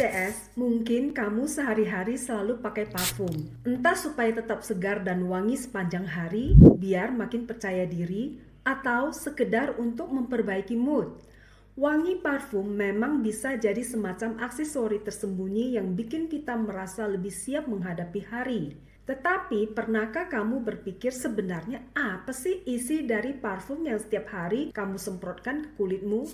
CS, mungkin kamu sehari-hari selalu pakai parfum. Entah supaya tetap segar dan wangi sepanjang hari, biar makin percaya diri, atau sekedar untuk memperbaiki mood. Wangi parfum memang bisa jadi semacam aksesori tersembunyi yang bikin kita merasa lebih siap menghadapi hari. Tetapi, pernahkah kamu berpikir sebenarnya apa sih isi dari parfum yang setiap hari kamu semprotkan ke kulitmu?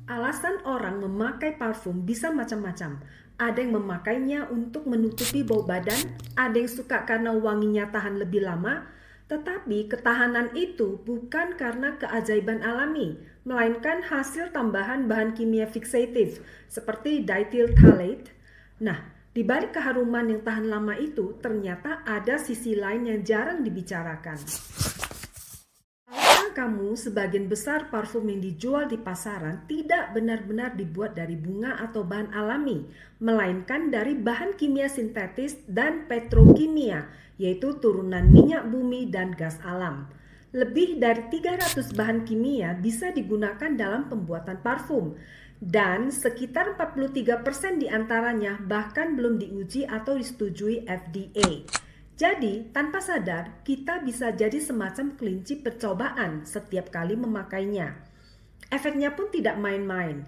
Alasan orang memakai parfum bisa macam-macam. Ada yang memakainya untuk menutupi bau badan, ada yang suka karena wanginya tahan lebih lama, tetapi ketahanan itu bukan karena keajaiban alami, melainkan hasil tambahan bahan kimia fiksatif seperti diethyl phthalate. Nah, di balik keharuman yang tahan lama itu, ternyata ada sisi lain yang jarang dibicarakan. Kamu, sebagian besar parfum yang dijual di pasaran tidak benar-benar dibuat dari bunga atau bahan alami, melainkan dari bahan kimia sintetis dan petrokimia, yaitu turunan minyak bumi dan gas alam. Lebih dari 300 bahan kimia bisa digunakan dalam pembuatan parfum, dan sekitar 43% diantaranya bahkan belum diuji atau disetujui FDA. Jadi, tanpa sadar, kita bisa jadi semacam kelinci percobaan setiap kali memakainya. Efeknya pun tidak main-main.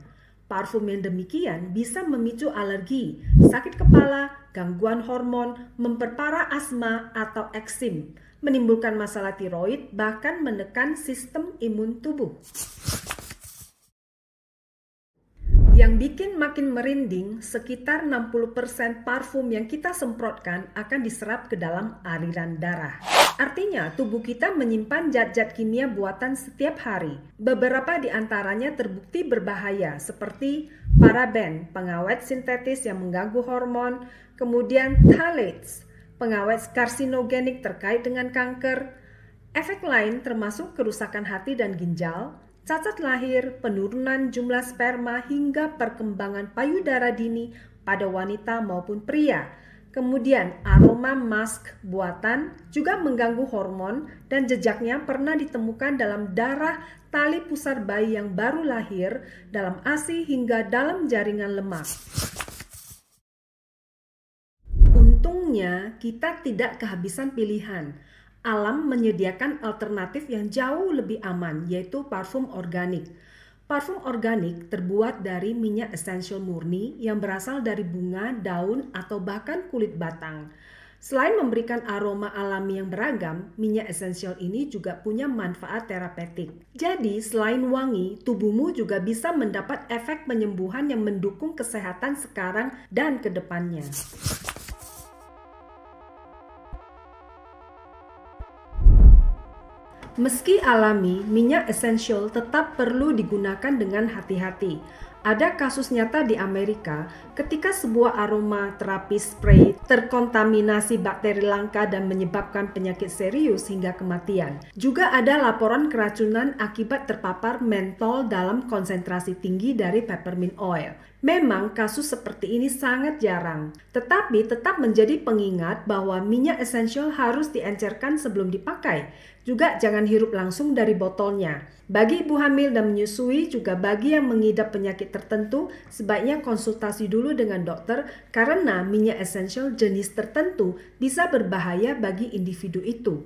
Parfum yang demikian bisa memicu alergi, sakit kepala, gangguan hormon, memperparah asma atau eksim, menimbulkan masalah tiroid, bahkan menekan sistem imun tubuh. Yang bikin makin merinding, sekitar 60% parfum yang kita semprotkan akan diserap ke dalam aliran darah. Artinya, tubuh kita menyimpan zat-zat kimia buatan setiap hari. Beberapa di antaranya terbukti berbahaya, seperti paraben, pengawet sintetis yang mengganggu hormon, kemudian phthalates, pengawet karsinogenik terkait dengan kanker. Efek lain termasuk kerusakan hati dan ginjal, cacat lahir, penurunan jumlah sperma, hingga perkembangan payudara dini pada wanita maupun pria. Kemudian aroma mask buatan juga mengganggu hormon dan jejaknya pernah ditemukan dalam darah tali pusar bayi yang baru lahir, dalam ASI hingga dalam jaringan lemak. Untungnya kita tidak kehabisan pilihan. Alam menyediakan alternatif yang jauh lebih aman, yaitu parfum organik. Parfum organik terbuat dari minyak esensial murni yang berasal dari bunga, daun, atau bahkan kulit batang. Selain memberikan aroma alami yang beragam, minyak esensial ini juga punya manfaat terapeutik. Jadi, selain wangi, tubuhmu juga bisa mendapat efek penyembuhan yang mendukung kesehatan sekarang dan ke depannya. Meski alami, minyak esensial tetap perlu digunakan dengan hati-hati. Ada kasus nyata di Amerika ketika sebuah aroma terapi spray terkontaminasi bakteri langka dan menyebabkan penyakit serius hingga kematian. Juga ada laporan keracunan akibat terpapar mentol dalam konsentrasi tinggi dari peppermint oil. Memang kasus seperti ini sangat jarang, tetapi tetap menjadi pengingat bahwa minyak esensial harus diencerkan sebelum dipakai. Juga jangan hirup langsung dari botolnya. Bagi ibu hamil dan menyusui, juga bagi yang mengidap penyakit tertentu, sebaiknya konsultasi dulu dengan dokter karena minyak esensial jenis tertentu bisa berbahaya bagi individu itu.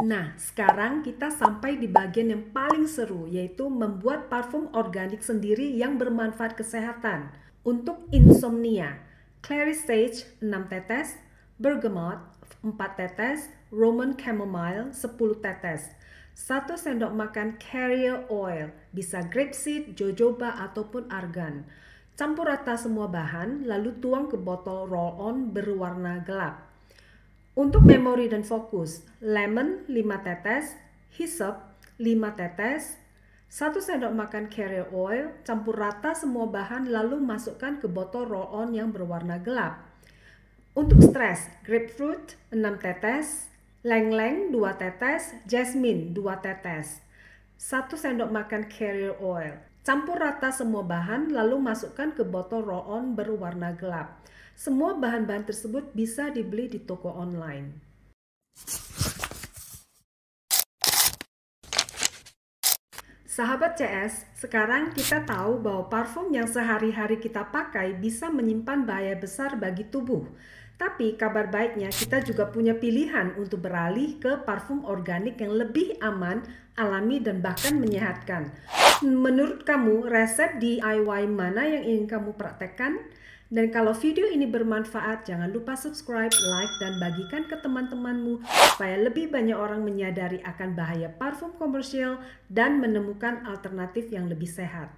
Nah, sekarang kita sampai di bagian yang paling seru, yaitu membuat parfum organik sendiri yang bermanfaat kesehatan. Untuk insomnia, clary sage 6 tetes, bergamot 4 tetes, Roman chamomile 10 tetes, 1 sendok makan carrier oil, bisa grapeseed, jojoba, ataupun argan. Campur rata semua bahan, lalu tuang ke botol roll-on berwarna gelap. Untuk memori dan fokus, lemon 5 tetes, hyssop 5 tetes, 1 sendok makan carrier oil, campur rata semua bahan lalu masukkan ke botol roll-on yang berwarna gelap. Untuk stres, grapefruit 6 tetes, leng-leng 2 tetes, jasmine 2 tetes, 1 sendok makan carrier oil. Campur rata semua bahan lalu masukkan ke botol roll-on berwarna gelap. Semua bahan-bahan tersebut bisa dibeli di toko online. Sahabat CS, sekarang kita tahu bahwa parfum yang sehari-hari kita pakai bisa menyimpan bahaya besar bagi tubuh. Tapi kabar baiknya kita juga punya pilihan untuk beralih ke parfum organik yang lebih aman, alami, dan bahkan menyehatkan. Menurut kamu, resep DIY mana yang ingin kamu praktekkan? Dan kalau video ini bermanfaat, jangan lupa subscribe, like, dan bagikan ke teman-temanmu supaya lebih banyak orang menyadari akan bahaya parfum komersial dan menemukan alternatif yang lebih sehat.